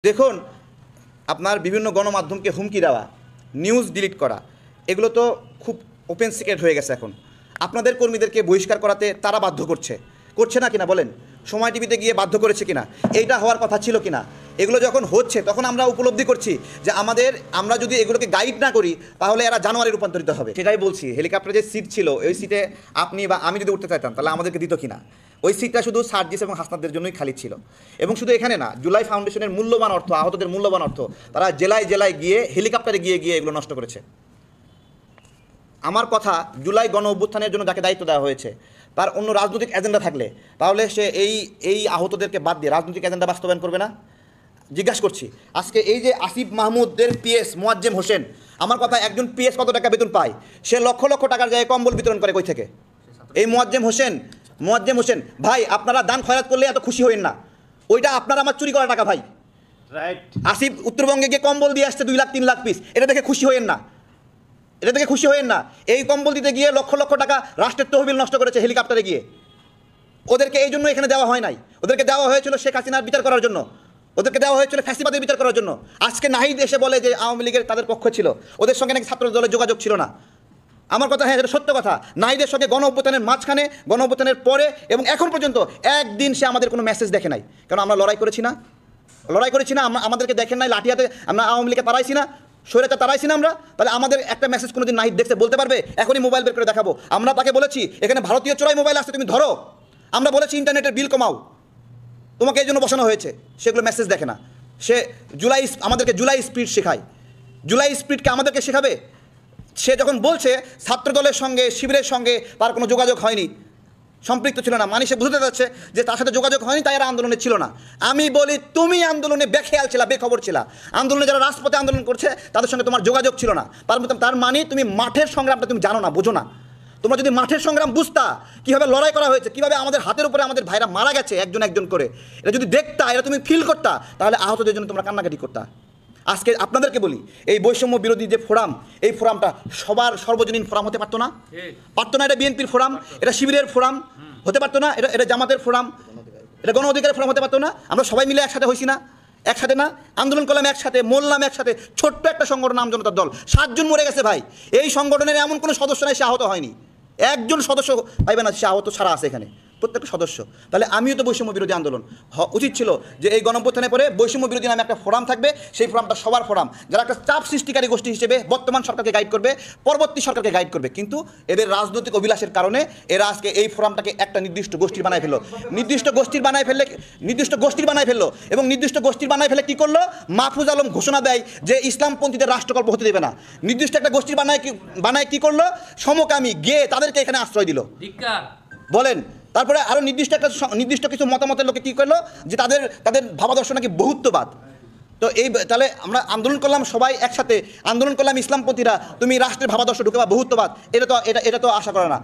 দেখুন, আপনার বিভিন্ন গণমাধ্যমকে হুমকি দেওয়া, নিউজ ডিলিট করা, এগুলো তো খুব ওপেন সিক্রেট হয়ে গেছে এখন। আপনাদের কর্মীদেরকে বহিষ্কার করাতে তারা বাধ্য করছে না কিনা বলেন? সময় টিভিতে গিয়ে বাধ্য করেছে কিনা? এইটা হওয়ার কথা ছিল কিনা? এগুলো যখন হচ্ছে তখন আমরা উপলব্ধি করছি যে আমরা যদি এগুলোকে গাইড না করি তাহলে এরা জানোয়ারে রূপান্তরিত হবে। সেটাই বলছি, হেলিকপ্টারে যে সিট ছিল ওই সিটে আপনি বা আমি যদি উঠতে চাইতাম তাহলে আমাদেরকে দিত কিনা? ওই সিটটা শুধু সার্জিস এবং হাসনাতদের জন্যই খালি ছিল। এবং শুধু এখানে না, জুলাই ফাউন্ডেশনের মূল্যবান অর্থ, আহতদের মূল্যবান অর্থ তারা জেলায় জেলায় গিয়ে হেলিকপ্টারে গিয়ে এগুলো নষ্ট করেছে। আমার কথা, জুলাই গণ অভ্যুত্থানের জন্য যাকে দায়িত্ব দেওয়া হয়েছে তার অন্য রাজনৈতিক এজেন্ডা থাকলে তাহলে সে এই আহতদেরকে বাদ দিয়ে রাজনৈতিক এজেন্ডা বাস্তবায়ন করবে না? জিজ্ঞাসা করছি। আজকে এই যে আসিফ মাহমুদের পিএস মোয়াজ্জেম হোসেন, আমার কথা, একজন পিএস কত টাকা বেতন পায়? সে লক্ষ লক্ষ টাকার জায়গায় কম্বল বিতরণ করে কই থেকে? এই মোয়াজ্জেম হোসেন ভাই, আপনারা দান খয়রাত করলে এত খুশি হইন না, ওইটা আপনারা আমার চুরি করা টাকা ভাই। রাইট। আসিফ উত্তরবঙ্গে গিয়ে কম্বল দিয়ে আসছে 2 লাখ 3 লাখ পিস, এটা দেখে খুশি হইন না, এই কম্বল দিতে গিয়ে লক্ষ লক্ষ টাকা রাষ্ট্রের তহবিল নষ্ট করেছে হেলিকপ্টারে গিয়ে। ওদেরকে এই জন্য এখানে দেওয়া হয় নাই, ওদেরকে দেওয়া হয়েছিল শেখ হাসিনার বিচার করার জন্য, ওদেরকে দেওয়া হয়েছিল ফ্যাসিবাদের বিচার করার জন্য। আজকে নাহিদ এসে বলে যে আওয়ামী লীগের তাদের পক্ষ ছিল, ওদের সঙ্গে নাকি ছাত্র দলের যোগাযোগ ছিল না। আমার কথা, হ্যাঁ, এটা সত্য কথা। নাহিদের সঙ্গে গণ অভ্যুত্থানের মাঝখানে, গণ অভ্যুত্থানের পরে এবং এখন পর্যন্ত একদিন সে আমাদের কোনো মেসেজ দেখে নাই। কারণ আমরা লড়াই করেছি না, আমাদেরকে দেখেন নাই, লাঠিয়াতে আমরা আওয়ামী লীগকে তাড়াইছি না, স্বৈরাচার তাড়াইছি না আমরা। তাহলে আমাদের একটা মেসেজ কোনোদিন নাহিদ দেখতে বলতে পারবে? এখনই মোবাইল বের করে দেখাবো। আমরা তাকে বলেছি এখানে ভারতীয় চোরাই মোবাইল আসছে, তুমি ধরো। আমরা বলেছি ইন্টারনেটের বিল কমাও, তোমাকে এই জন্য বসানো হয়েছে। সেগুলো মেসেজ দেখে না। সে আমাদেরকে জুলাই স্পিড শেখায়। জুলাই স্পিডকে আমাদেরকে শেখাবে? সে যখন বলছে ছাত্র দলের সঙ্গে, শিবিরের সঙ্গে তার কোনো যোগাযোগ হয়নি, সম্পৃক্ত ছিল না, মানে সে বুঝতে যাচ্ছে যে তার সাথে যোগাযোগ হয়নি, তাই এরা আন্দোলনে ছিল না। আমি বলি, তুমি আন্দোলনে বেখেয়াল ছিলা, বেখবর ছিলা। আন্দোলনে যারা রাজপথে আন্দোলন করছে তাদের সঙ্গে তোমার যোগাযোগ ছিল না। তার মানে তুমি মাঠের সংগ্রামটা তুমি জানো না, বোঝো না। তোমরা যদি মাঠের সংগ্রাম বুঝতা, কীভাবে লড়াই করা হয়েছে, কীভাবে আমাদের হাতের উপরে আমাদের ভাইরা মারা গেছে একজন একজন করে, এটা যদি দেখতা, এটা তুমি ফিল করতা, তাহলে আহতদের জন্য তোমরা কান্নাকাটি করতা। আজকে আপনাদেরকে বলি, এই বৈষম্য বিরোধী যে ফোরাম, এই ফোরামটা সবার সর্বজনীন ফোরাম হতে পারতো না? এটা বিএনপির ফোরাম, এটা শিবিরের ফোরাম হতে পারতো না? এটা জামাতের ফোরাম, এটা গণ অধিকারের ফোরাম হতে পারতো না? আমরা সবাই মিলে একসাথে হয়েছি না? একসাথে না আন্দোলন করলাম, একসাথে মরলাম, একসাথে। ছোট্ট একটা সংগঠন, আমজনতার দল, 7 জন মরে গেছে ভাই। এই সংগঠনের এমন কোনো সদস্য নাই সে আহত হয়নি। একজন সদস্য পাইবে না সে আহত ছাড়া আছে এখানে, প্রত্যেকটা সদস্য। তাহলে আমিও তো বৈষম্য বিরোধী আন্দোলন উচিত ছিল যে এই গণঅভ্যুত্থানের পরে বৈষম্য বিরোধী নামে একটা ফোরাম থাকবে। সেই ফোরামটা সবার ফোরাম, যারা একটা চাপ সৃষ্টিকারী গোষ্ঠী হিসেবে বর্তমান সরকারকে গাইড করবে, পরবর্তী সরকারকে গাইড করবে। কিন্তু এদের রাজনৈতিক অভিলাষের কারণে এরা আজকে এই ফোরামটাকে একটা নির্দিষ্ট গোষ্ঠীর বানায় ফেললো, এবং নির্দিষ্ট গোষ্ঠীর বানায় ফেলে কি করলো? মাহফুজ আলম ঘোষণা দেয় যে ইসলামপন্থীদের রাষ্ট্রকল্প হতে দেবে না। নির্দিষ্ট একটা গোষ্ঠীর বানায় কি করলো? সমকামী, গে, তাদেরকে এখানে আশ্রয় দিল। বলেন, তারপরে আরও নির্দিষ্ট কিছু মতামতের লোকে কী করলো? যে তাদের ভাবাদর্শ নাকি বহুত্ববাদ। তো তাহলে আমরা আন্দোলন করলাম, সবাই একসাথে আন্দোলন করলাম, ইসলামপন্থীরা, তুমি রাষ্ট্রের ভাবাদর্শ ঢুকে বা বহুত্ববাদ, এটা তো আশা করে না।